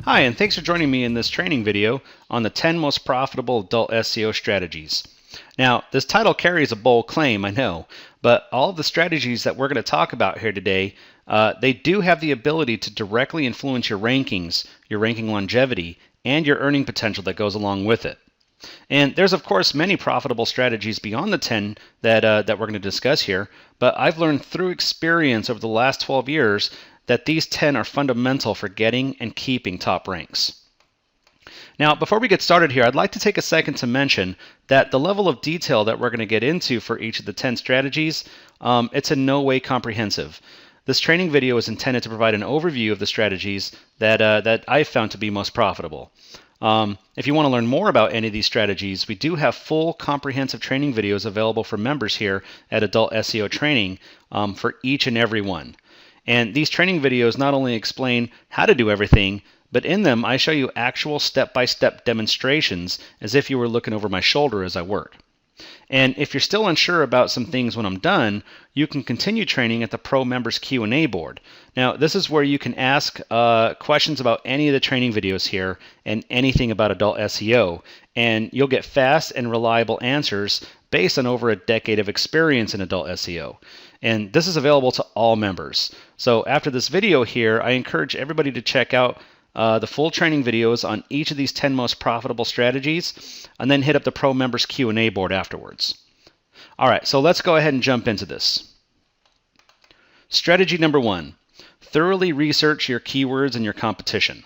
Hi, and thanks for joining me in this training video on the 10 most profitable adult SEO strategies. Now, this title carries a bold claim, I know, but all of the strategies that we're going to talk about here today, they do have the ability to directly influence your rankings, your ranking longevity, and your earning potential that goes along with it. And there's, of course, many profitable strategies beyond the 10 that we're going to discuss here, but I've learned through experience over the last 12 years that these 10 are fundamental for getting and keeping top ranks. Now, before we get started here, I'd like to take a second to mention that the level of detail that we're going to get into for each of the 10 strategies, it's in no way comprehensive. This training video is intended to provide an overview of the strategies that I've found to be most profitable. If you want to learn more about any of these strategies, we do have full comprehensive training videos available for members here at Adult SEO Training for each and every one. And these training videos not only explain how to do everything, but in them I show you actual step-by-step demonstrations as if you were looking over my shoulder as I work. And if you're still unsure about some things when I'm done, you can continue training at the Pro Members Q&A board. Now, this is where you can ask questions about any of the training videos here and anything about adult SEO, and you'll get fast and reliable answers based on over a decade of experience in adult SEO. And this is available to all members. So after this video here, I encourage everybody to check out the full training videos on each of these 10 most profitable strategies, and then hit up the Pro Members Q&A board afterwards. All right, so let's go ahead and jump into this. Strategy number 1, thoroughly research your keywords and your competition.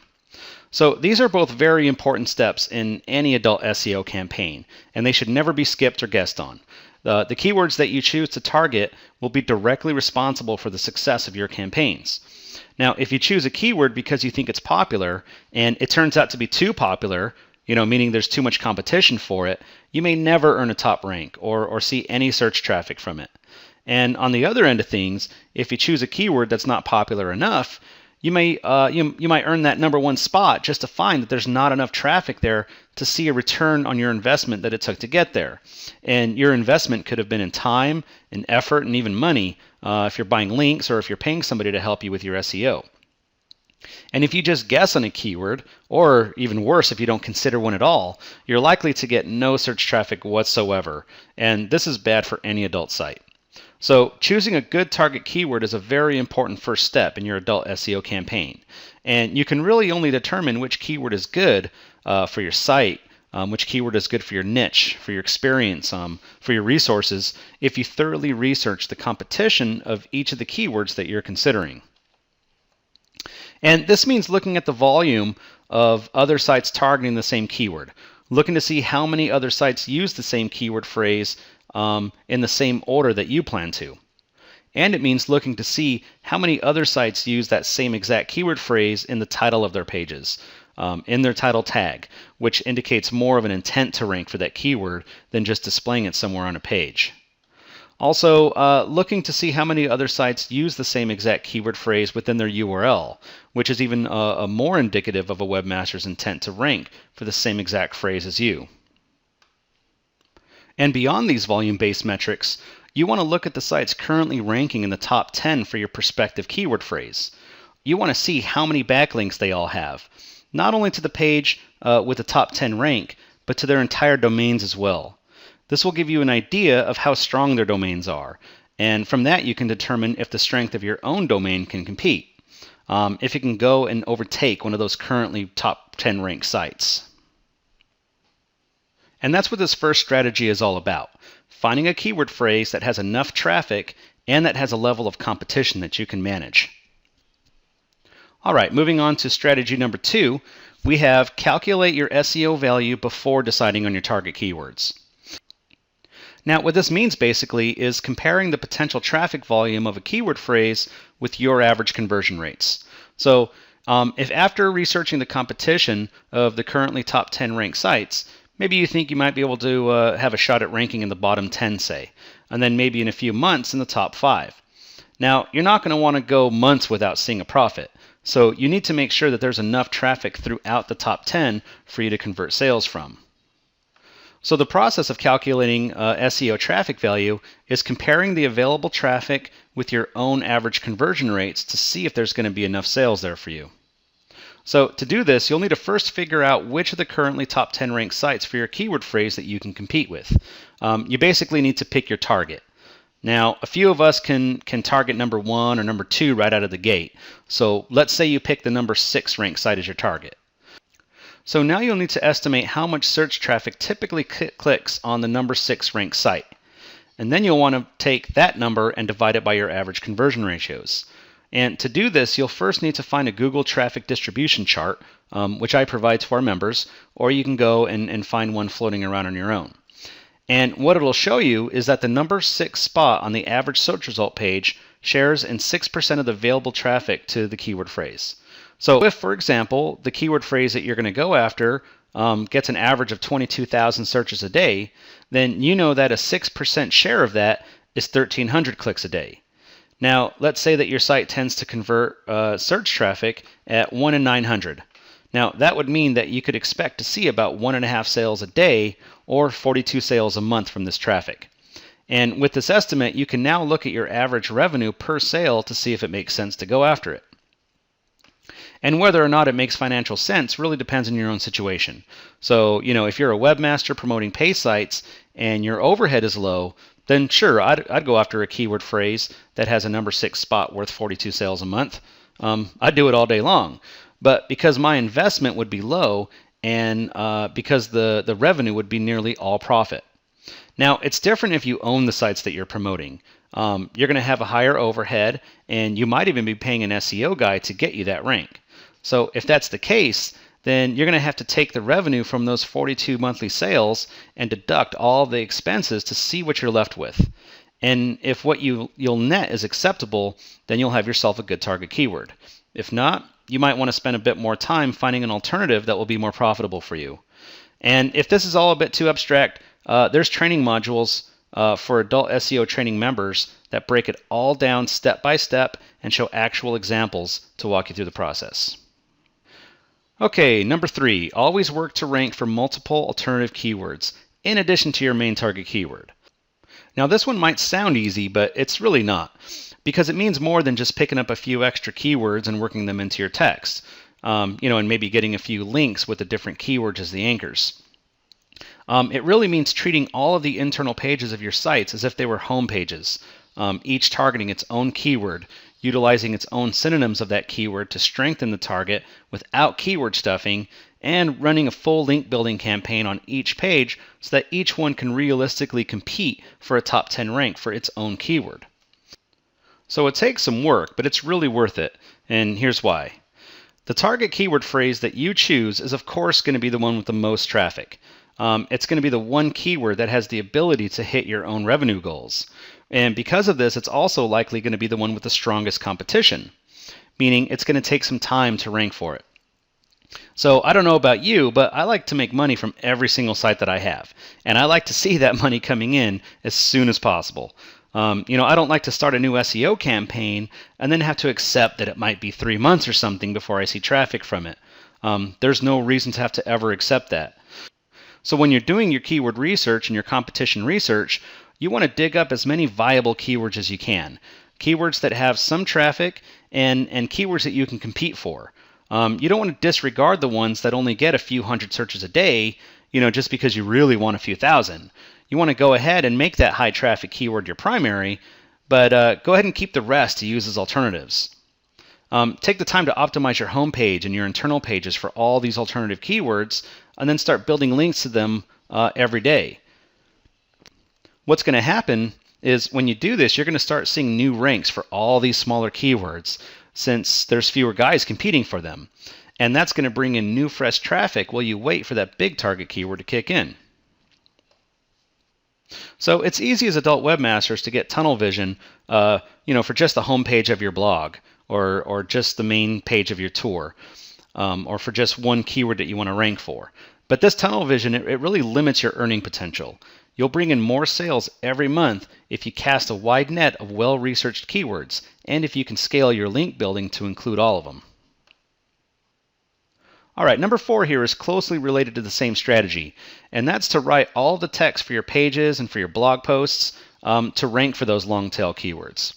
So these are both very important steps in any adult SEO campaign, and they should never be skipped or guessed on. The keywords that you choose to target will be directly responsible for the success of your campaigns. Now, if you choose a keyword because you think it's popular and it turns out to be too popular, meaning there's too much competition for it, you may never earn a top rank or see any search traffic from it. And on the other end of things, if you choose a keyword that's not popular enough, you might earn that number 1 spot just to find that there's not enough traffic there to see a return on your investment that it took to get there. And your investment could have been in time, in effort, and even money if you're buying links or if you're paying somebody to help you with your SEO. And if you just guess on a keyword, or even worse, if you don't consider one at all, you're likely to get no search traffic whatsoever. And this is bad for any adult site. So choosing a good target keyword is a very important first step in your adult SEO campaign. And you can really only determine which keyword is good for your site, which keyword is good for your niche, for your experience, for your resources, if you thoroughly research the competition of each of the keywords that you're considering. And this means looking at the volume of other sites targeting the same keyword, looking to see how many other sites use the same keyword phrase in the same order that you plan to. And it means looking to see how many other sites use that same exact keyword phrase in the title of their pages, in their title tag, which indicates more of an intent to rank for that keyword than just displaying it somewhere on a page. Also, looking to see how many other sites use the same exact keyword phrase within their URL, which is even more indicative of a webmaster's intent to rank for the same exact phrase as you. And beyond these volume-based metrics, you want to look at the sites currently ranking in the top 10 for your prospective keyword phrase. You want to see how many backlinks they all have, not only to the page with the top 10 rank, but to their entire domains as well. This will give you an idea of how strong their domains are, and from that you can determine if the strength of your own domain can compete, if it can go and overtake one of those currently top 10 ranked sites. And that's what this first strategy is all about, finding a keyword phrase that has enough traffic and that has a level of competition that you can manage. All right, moving on to strategy number 2, we have calculate your SEO value before deciding on your target keywords. Now, what this means basically is comparing the potential traffic volume of a keyword phrase with your average conversion rates. So if after researching the competition of the currently top 10 ranked sites, maybe you think you might be able to have a shot at ranking in the bottom 10, say, and then maybe in a few months in the top 5. Now, you're not going to want to go months without seeing a profit, so you need to make sure that there's enough traffic throughout the top 10 for you to convert sales from. So the process of calculating SEO traffic value is comparing the available traffic with your own average conversion rates to see if there's going to be enough sales there for you. So to do this, you'll need to first figure out which of the currently top 10 ranked sites for your keyword phrase that you can compete with. You basically need to pick your target. Now, a few of us can target number 1 or number 2 right out of the gate. So let's say you pick the number 6 ranked site as your target. So now you'll need to estimate how much search traffic typically clicks on the number 6 ranked site. And then you'll want to take that number and divide it by your average conversion ratios. And to do this, you'll first need to find a Google traffic distribution chart, which I provide to our members, or you can go and find one floating around on your own. And what it'll show you is that the number 6 spot on the average search result page shares in 6% of the available traffic to the keyword phrase. So if, for example, the keyword phrase that you're going to go after gets an average of 22,000 searches a day, then you know that a 6% share of that is 1,300 clicks a day. Now, let's say that your site tends to convert search traffic at 1 in 900. Now, that would mean that you could expect to see about 1.5 sales a day or 42 sales a month from this traffic. And with this estimate, you can now look at your average revenue per sale to see if it makes sense to go after it. And whether or not it makes financial sense really depends on your own situation. So, if you're a webmaster promoting pay sites and your overhead is low, then sure, I'd go after a keyword phrase that has a number 6 spot worth 42 sales a month. I'd do it all day long. But because my investment would be low and because the revenue would be nearly all profit. Now, it's different if you own the sites that you're promoting. You're going to have a higher overhead, and you might even be paying an SEO guy to get you that rank. So if that's the case, then you're going to have to take the revenue from those 42 monthly sales and deduct all the expenses to see what you're left with. And if what you'll net is acceptable, then you'll have yourself a good target keyword. If not, you might want to spend a bit more time finding an alternative that will be more profitable for you. And if this is all a bit too abstract, there's training modules for adult SEO training members that break it all down step by step and show actual examples to walk you through the process. Okay, number 3, always work to rank for multiple alternative keywords in addition to your main target keyword. Now this one might sound easy, but it's really not, because it means more than just picking up a few extra keywords and working them into your text, and maybe getting a few links with the different keywords as the anchors. It really means treating all of the internal pages of your sites as if they were home pages, each targeting its own keyword, utilizing its own synonyms of that keyword to strengthen the target without keyword stuffing, and running a full link building campaign on each page so that each one can realistically compete for a top 10 rank for its own keyword. So it takes some work, but it's really worth it, and here's why. The target keyword phrase that you choose is of course going to be the one with the most traffic. It's going to be the one keyword that has the ability to hit your own revenue goals. And because of this, it's also likely going to be the one with the strongest competition, meaning it's going to take some time to rank for it. So I don't know about you, but I like to make money from every single site that I have. And I like to see that money coming in as soon as possible. I don't like to start a new SEO campaign and then have to accept that it might be 3 months or something before I see traffic from it. There's no reason to have to ever accept that. So when you're doing your keyword research and your competition research, you want to dig up as many viable keywords as you can. Keywords that have some traffic and keywords that you can compete for. You don't want to disregard the ones that only get a few hundred searches a day, just because you really want a few thousand. You want to go ahead and make that high traffic keyword your primary, but go ahead and keep the rest to use as alternatives. Take the time to optimize your homepage and your internal pages for all these alternative keywords, and then start building links to them every day. What's going to happen is when you do this, you're going to start seeing new ranks for all these smaller keywords since there's fewer guys competing for them. And that's going to bring in new fresh traffic while you wait for that big target keyword to kick in. So it's easy as adult webmasters to get tunnel vision, for just the homepage of your blog or just the main page of your tour, or for just one keyword that you want to rank for. But this tunnel vision, it really limits your earning potential. You'll bring in more sales every month if you cast a wide net of well-researched keywords and if you can scale your link building to include all of them. All right, number 4 here is closely related to the same strategy, and that's to write all the text for your pages and for your blog posts to rank for those long tail keywords.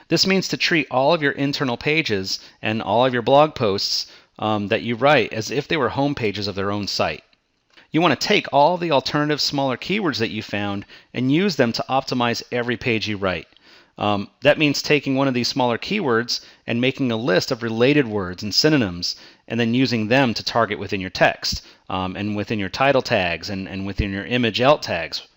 This means to treat all of your internal pages and all of your blog posts that you write as if they were home pages of their own site. You want to take all the alternative smaller keywords that you found and use them to optimize every page you write. That means taking one of these smaller keywords and making a list of related words and synonyms, and then using them to target within your text, and within your title tags, and within your image alt tags.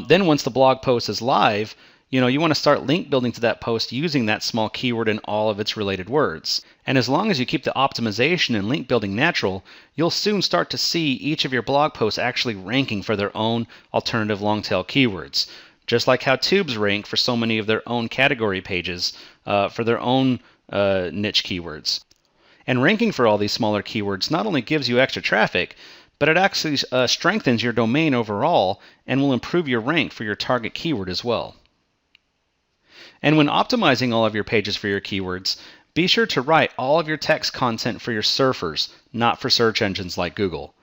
Then once the blog post is live, you want to start link building to that post using that small keyword and all of its related words. And as long as you keep the optimization and link building natural, you'll soon start to see each of your blog posts actually ranking for their own alternative long tail keywords. Just like how tubes rank for so many of their own category pages for their own niche keywords. And ranking for all these smaller keywords not only gives you extra traffic, but it actually strengthens your domain overall and will improve your rank for your target keyword as well. And when optimizing all of your pages for your keywords, be sure to write all of your text content for your surfers, not for search engines like Google.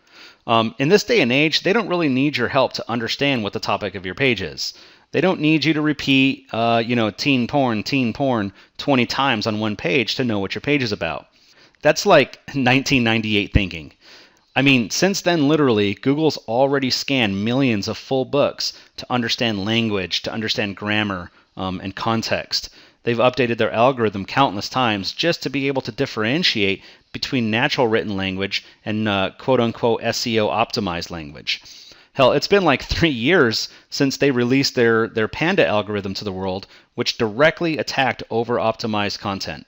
In this day and age, they don't really need your help to understand what the topic of your page is. They don't need you to repeat, teen porn 20 times on one page to know what your page is about. That's like 1998 thinking. I mean, since then, literally, Google's already scanned millions of full books to understand language, to understand grammar, and context. They've updated their algorithm countless times just to be able to differentiate between natural written language and quote-unquote SEO optimized language. Hell, it's been like 3 years since they released their Panda algorithm to the world, which directly attacked over-optimized content.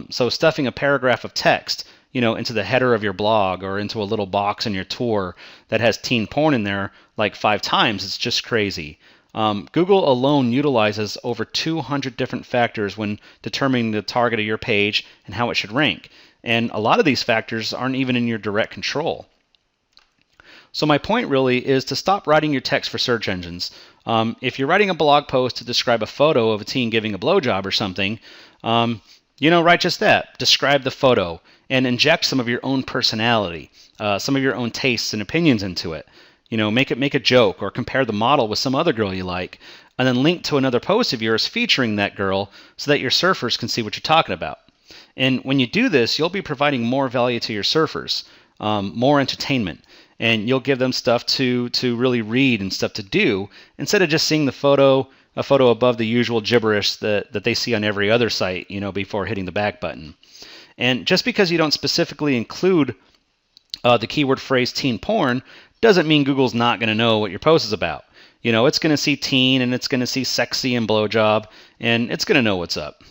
So stuffing a paragraph of text, into the header of your blog or into a little box in your tour that has teen porn in there like 5 times, it's just crazy. Google alone utilizes over 200 different factors when determining the target of your page and how it should rank. And a lot of these factors aren't even in your direct control. So my point really is to stop writing your text for search engines. If you're writing a blog post to describe a photo of a teen giving a blowjob or something, write just that. Describe the photo and inject some of your own personality, some of your own tastes and opinions into it. Make a joke or compare the model with some other girl you like, and then link to another post of yours featuring that girl so that your surfers can see what you're talking about. And when you do this, you'll be providing more value to your surfers, more entertainment, and you'll give them stuff to really read and stuff to do instead of just seeing a photo above the usual gibberish that they see on every other site, before hitting the back button. And just because you don't specifically include the keyword phrase teen porn doesn't mean Google's not going to know what your post is about. It's going to see teen and it's going to see sexy and blowjob, and it's going to know what's up.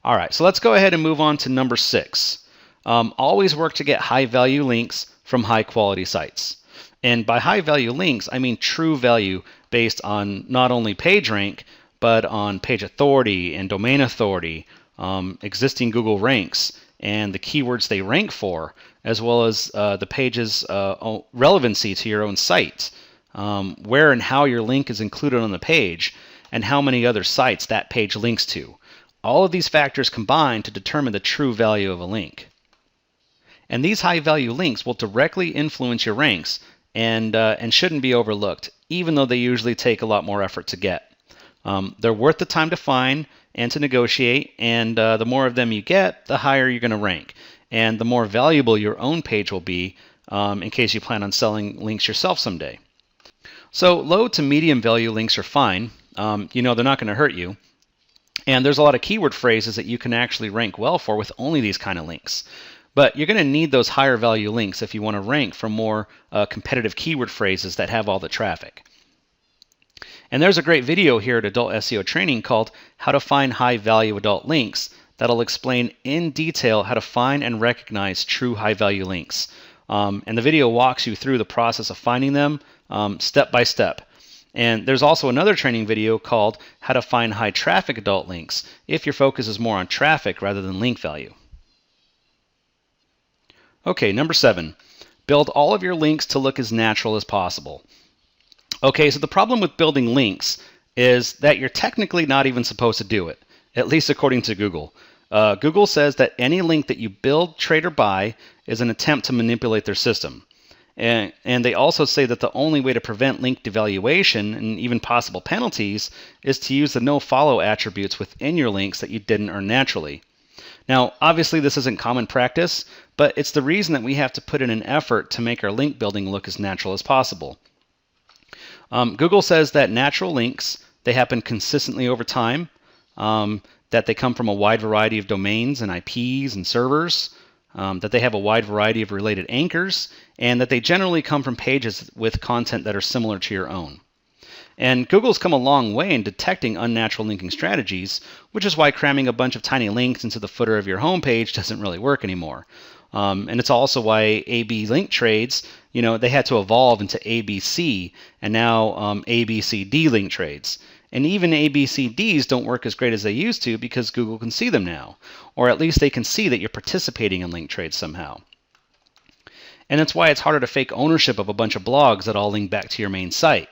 All right, so let's go ahead and move on to number 6. Always work to get high-value links from high-quality sites. And by high-value links, I mean true value based on not only page rank, but on page authority and domain authority, existing Google ranks, and the keywords they rank for, as well as the page's relevancy to your own site, where and how your link is included on the page, and how many other sites that page links to. All of these factors combine to determine the true value of a link. And these high-value links will directly influence your ranks and shouldn't be overlooked, even though they usually take a lot more effort to get. They're worth the time to find and to negotiate, and the more of them you get, the higher you're going to rank, and the more valuable your own page will be in case you plan on selling links yourself someday. So low to medium value links are fine. They're not going to hurt you. And there's a lot of keyword phrases that you can actually rank well for with only these kind of links. But you're going to need those higher value links if you want to rank for more competitive keyword phrases that have all the traffic. And there's a great video here at Adult SEO Training called How to Find High Value Adult Links that'll explain in detail how to find and recognize true high value links. And the video walks you through the process of finding them step by step. And there's also another training video called How to Find High Traffic Adult Links if your focus is more on traffic rather than link value. Okay, number 7, build all of your links to look as natural as possible. Okay, so the problem with building links is that you're technically not even supposed to do it, at least according to Google. Google says that any link that you build, trade, or buy is an attempt to manipulate their system. And they also say that the only way to prevent link devaluation and even possible penalties is to use the nofollow attributes within your links that you didn't earn naturally. Now, obviously this isn't common practice, but it's the reason that we have to put in an effort to make our link building look as natural as possible. Google says that natural links, they happen consistently over time, that they come from a wide variety of domains and IPs and servers, that they have a wide variety of related anchors, and that they generally come from pages with content that are similar to your own. And Google's come a long way in detecting unnatural linking strategies, which is why cramming a bunch of tiny links into the footer of your homepage doesn't really work anymore. And it's also why AB link trades, they had to evolve into ABC and now ABCD link trades. And even ABCDs don't work as great as they used to because Google can see them now, or at least they can see that you're participating in link trades somehow. And that's why it's harder to fake ownership of a bunch of blogs that all link back to your main site.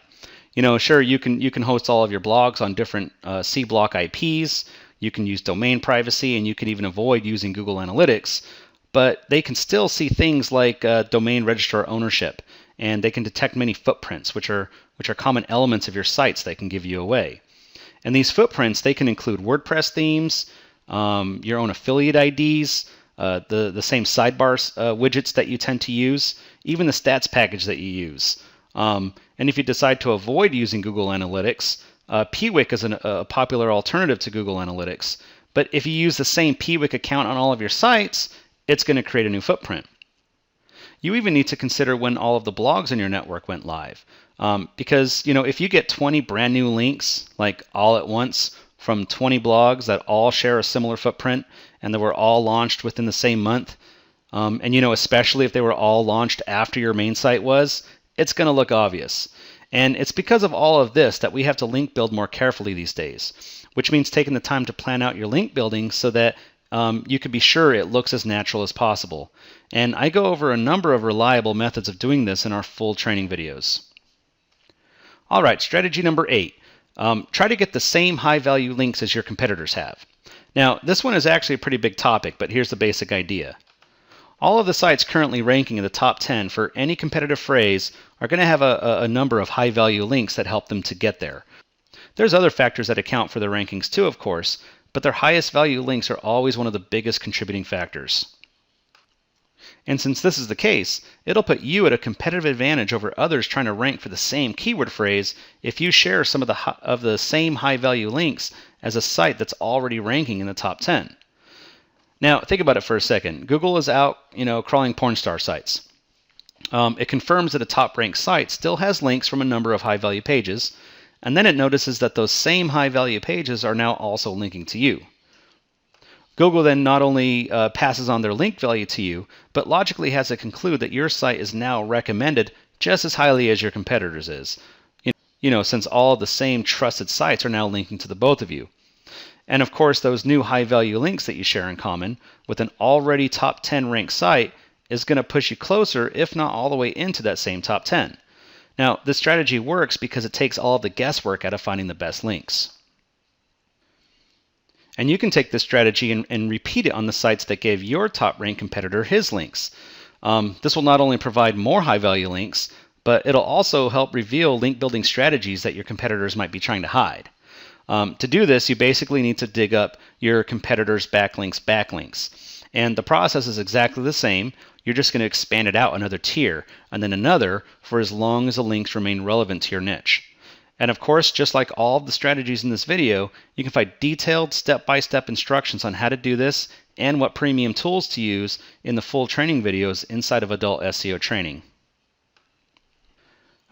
Sure, you can host all of your blogs on different C block IPs, you can use domain privacy, and you can even avoid using Google Analytics, but they can still see things like domain registrar ownership, and they can detect many footprints, which are common elements of your sites they can give you away. And these footprints, they can include WordPress themes, your own affiliate IDs, the same sidebar widgets that you tend to use, even the stats package that you use. And if you decide to avoid using Google Analytics, Piwik is a popular alternative to Google Analytics. But if you use the same Piwik account on all of your sites, it's going to create a new footprint. You even need to consider when all of the blogs in your network went live. Because, if you get 20 brand new links, like all at once, from 20 blogs that all share a similar footprint and that were all launched within the same month, and especially if they were all launched after your main site was, it's going to look obvious. And it's because of all of this that we have to link build more carefully these days, which means taking the time to plan out your link building so that you can be sure it looks as natural as possible. And I go over a number of reliable methods of doing this in our full training videos. All right, strategy number 8. Try to get the same high-value links as your competitors have. Now, this one is actually a pretty big topic, but here's the basic idea. All of the sites currently ranking in the top 10 for any competitive phrase are going to have a number of high-value links that help them to get there. There's other factors that account for their rankings too, of course, but their highest value links are always one of the biggest contributing factors. And since this is the case, it'll put you at a competitive advantage over others trying to rank for the same keyword phrase if you share some of the same high-value links as a site that's already ranking in the top 10. Now, think about it for a second. Google is out, crawling porn star sites. It confirms that a top-ranked site still has links from a number of high-value pages, and then it notices that those same high-value pages are now also linking to you. Google then not only passes on their link value to you, but logically has to conclude that your site is now recommended just as highly as your competitors is, since all of the same trusted sites are now linking to the both of you. And of course, those new high-value links that you share in common with an already top 10 ranked site is going to push you closer, if not all the way into that same top 10. Now, this strategy works because it takes all of the guesswork out of finding the best links. And you can take this strategy and repeat it on the sites that gave your top-ranked competitor his links. This will not only provide more high-value links, but it'll also help reveal link-building strategies that your competitors might be trying to hide. To do this, you basically need to dig up your competitor's backlinks. And the process is exactly the same. You're just going to expand it out another tier, and then another for as long as the links remain relevant to your niche. And of course, just like all of the strategies in this video, you can find detailed step-by-step instructions on how to do this and what premium tools to use in the full training videos inside of Adult SEO Training.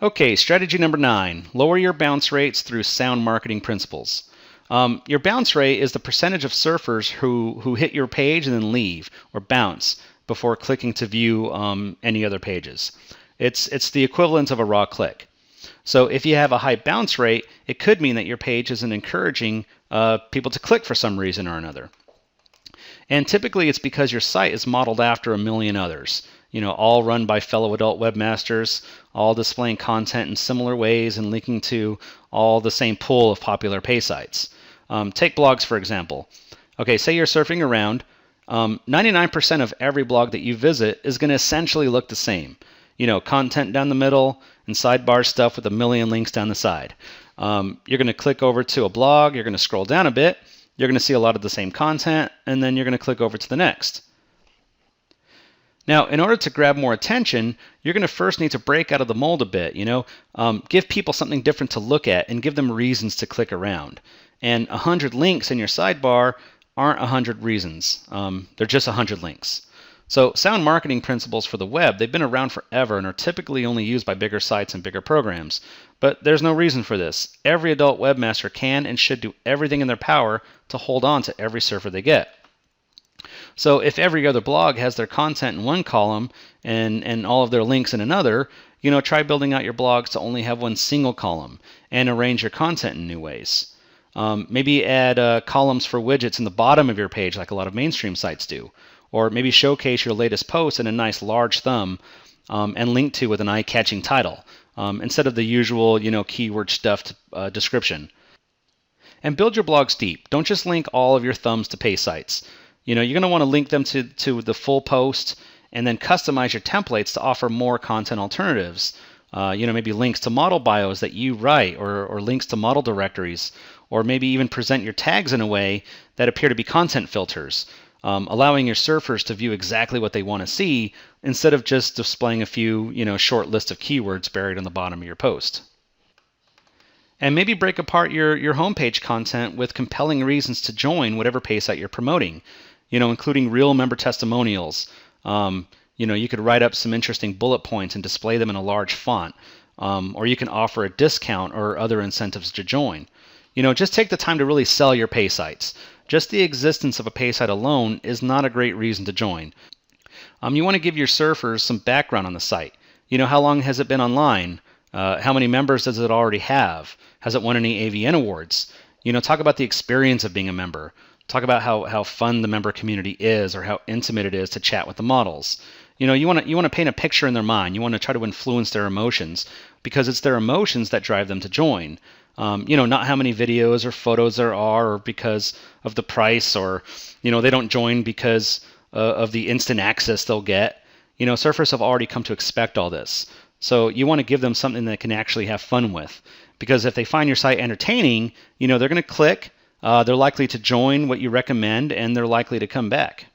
Okay, strategy number 9, lower your bounce rates through sound marketing principles. Your bounce rate is the percentage of surfers who hit your page and then leave or bounce before clicking to view any other pages. It's the equivalent of a raw click. So if you have a high bounce rate, it could mean that your page isn't encouraging people to click for some reason or another. And typically it's because your site is modeled after a million others, all run by fellow adult webmasters, all displaying content in similar ways and linking to all the same pool of popular pay sites. Take blogs, for example. Okay, say you're surfing around. 99% of every blog that you visit is going to essentially look the same. Content down the middle and sidebar stuff with a million links down the side. You're going to click over to a blog. You're going to scroll down a bit. you're going to see a lot of the same content, and then you're going to click over to the next. Now, in order to grab more attention, you're going to first need to break out of the mold a bit, give people something different to look at and give them reasons to click around. And 100 links in your sidebar aren't 100 reasons. They're just 100 links. So sound marketing principles for the web, they've been around forever and are typically only used by bigger sites and bigger programs. But there's no reason for this. Every adult webmaster can and should do everything in their power to hold on to every surfer they get. So if every other blog has their content in one column and all of their links in another, try building out your blogs to only have one single column and arrange your content in new ways. Maybe add columns for widgets in the bottom of your page like a lot of mainstream sites do. Or maybe showcase your latest post in a nice large thumb and link to with an eye-catching title instead of the usual keyword stuffed description. And build your blogs deep. Don't just link all of your thumbs to pay sites. You're going to want to link them to the full post and then customize your templates to offer more content alternatives. Maybe links to model bios that you write or links to model directories, or maybe even present your tags in a way that appear to be content filters, allowing your surfers to view exactly what they want to see instead of just displaying a few short list of keywords buried on the bottom of your post. And maybe break apart your homepage content with compelling reasons to join whatever pay site you're promoting, including real member testimonials. You could write up some interesting bullet points and display them in a large font, or you can offer a discount or other incentives to join. Just take the time to really sell your pay sites. Just the existence of a pay site alone is not a great reason to join. You want to give your surfers some background on the site. How long has it been online? How many members does it already have? Has it won any AVN awards? Talk about the experience of being a member. Talk about how fun the member community is or how intimate it is to chat with the models. You want to paint a picture in their mind. You want to try to influence their emotions because it's their emotions that drive them to join. Not how many videos or photos there are or because of the price or, they don't join because of the instant access they'll get. Surfers have already come to expect all this. So you want to give them something they can actually have fun with. Because if they find your site entertaining, they're going to click, they're likely to join what you recommend, and they're likely to come back.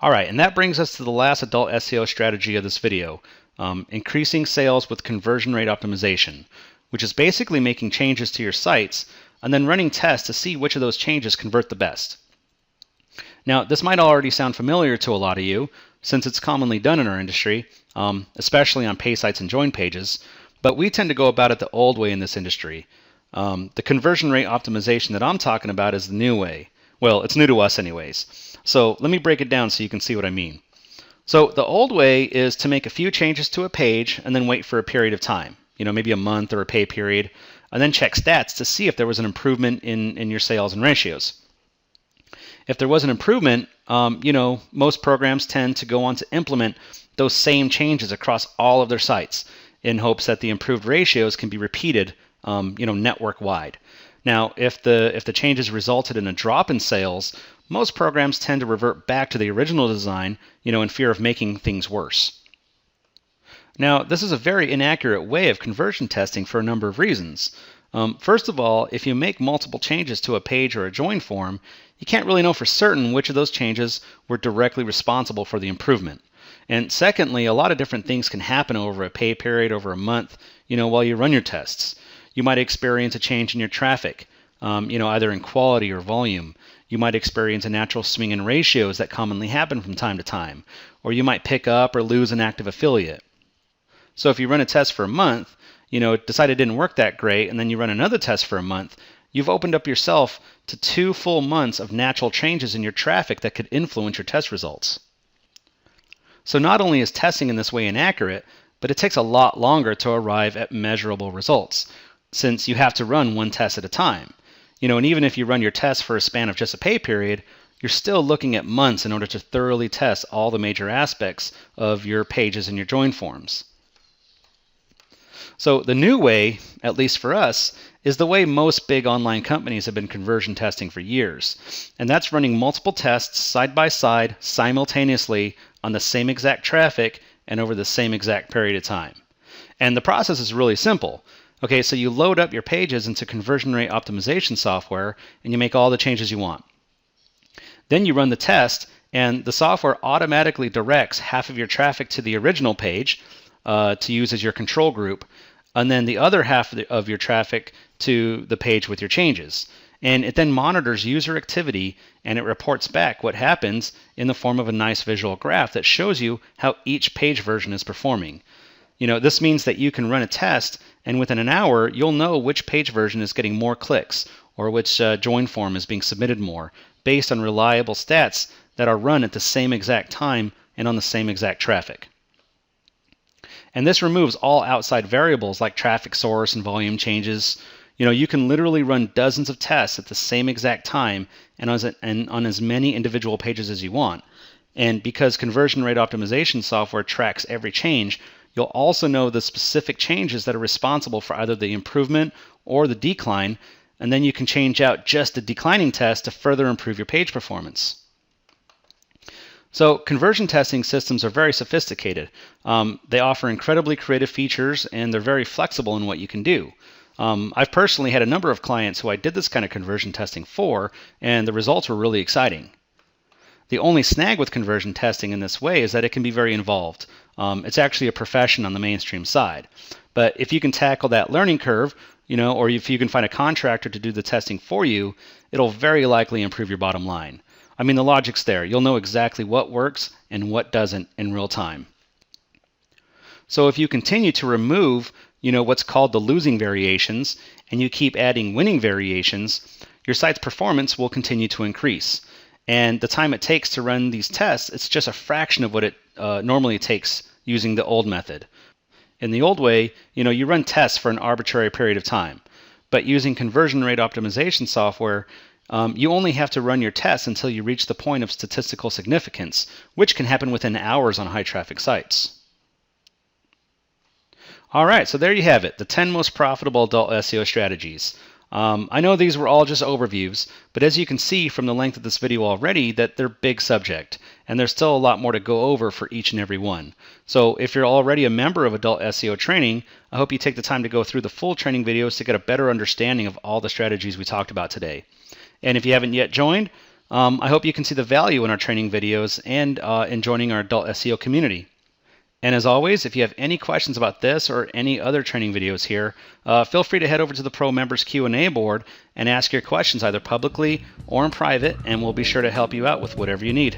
All right, and that brings us to the last adult SEO strategy of this video, increasing sales with conversion rate optimization, which is basically making changes to your sites and then running tests to see which of those changes convert the best. Now, this might already sound familiar to a lot of you, since it's commonly done in our industry, especially on pay sites and join pages, but we tend to go about it the old way in this industry. The conversion rate optimization that I'm talking about is the new way. Well, it's new to us anyways. So let me break it down so you can see what I mean. So the old way is to make a few changes to a page and then wait for a period of time, maybe a month or a pay period, and then check stats to see if there was an improvement in your sales and ratios. If there was an improvement, most programs tend to go on to implement those same changes across all of their sites in hopes that the improved ratios can be repeated, network-wide. Now, if the changes resulted in a drop in sales, most programs tend to revert back to the original design, in fear of making things worse. Now, this is a very inaccurate way of conversion testing for a number of reasons. First of all, if you make multiple changes to a page or a join form, you can't really know for certain which of those changes were directly responsible for the improvement. And secondly, a lot of different things can happen over a pay period, over a month, while you run your tests. You might experience a change in your traffic, either in quality or volume. You might experience a natural swing in ratios that commonly happen from time to time, or you might pick up or lose an active affiliate. So if you run a test for a month, decide it didn't work that great, and then you run another test for a month, you've opened up yourself to 2 full months of natural changes in your traffic that could influence your test results. So not only is testing in this way inaccurate, but it takes a lot longer to arrive at measurable results, since you have to run one test at a time. And even if you run your test for a span of just a pay period, you're still looking at months in order to thoroughly test all the major aspects of your pages and your join forms. So the new way, at least for us, is the way most big online companies have been conversion testing for years. And that's running multiple tests side by side, simultaneously, on the same exact traffic and over the same exact period of time. And the process is really simple. Okay, so you load up your pages into conversion rate optimization software and you make all the changes you want. Then you run the test, and the software automatically directs half of your traffic to the original page to use as your control group, and then the other half of your traffic to the page with your changes. And it then monitors user activity, and it reports back what happens in the form of a nice visual graph that shows you how each page version is performing. This means that you can run a test, and within an hour, you'll know which page version is getting more clicks or which join form is being submitted more, based on reliable stats that are run at the same exact time and on the same exact traffic. And this removes all outside variables like traffic source and volume changes. You can literally run dozens of tests at the same exact time and on as many individual pages as you want. And because conversion rate optimization software tracks every change, you'll also know the specific changes that are responsible for either the improvement or the decline, and then you can change out just the declining test to further improve your page performance. So conversion testing systems are very sophisticated. They offer incredibly creative features, and they're very flexible in what you can do. I've personally had a number of clients who I did this kind of conversion testing for, and the results were really exciting. The only snag with conversion testing in this way is that it can be very involved. It's actually a profession on the mainstream side. But if you can tackle that learning curve, or if you can find a contractor to do the testing for you, it'll very likely improve your bottom line. I mean, the logic's there. You'll know exactly what works and what doesn't in real time. So if you continue to remove, what's called the losing variations, and you keep adding winning variations, your site's performance will continue to increase. And the time it takes to run these tests, it's just a fraction of what it normally takes using the old method. In the old way, you run tests for an arbitrary period of time. But using conversion rate optimization software, you only have to run your tests until you reach the point of statistical significance, which can happen within hours on high traffic sites. All right, so there you have it, the 10 most profitable adult SEO strategies. I know these were all just overviews, but as you can see from the length of this video already, that they're big subject, and there's still a lot more to go over for each and every one. So if you're already a member of Adult SEO Training, I hope you take the time to go through the full training videos to get a better understanding of all the strategies we talked about today. And if you haven't yet joined, I hope you can see the value in our training videos and in joining our Adult SEO community. And as always, if you have any questions about this or any other training videos here, feel free to head over to the Pro Members Q&A board and ask your questions either publicly or in private, and we'll be sure to help you out with whatever you need.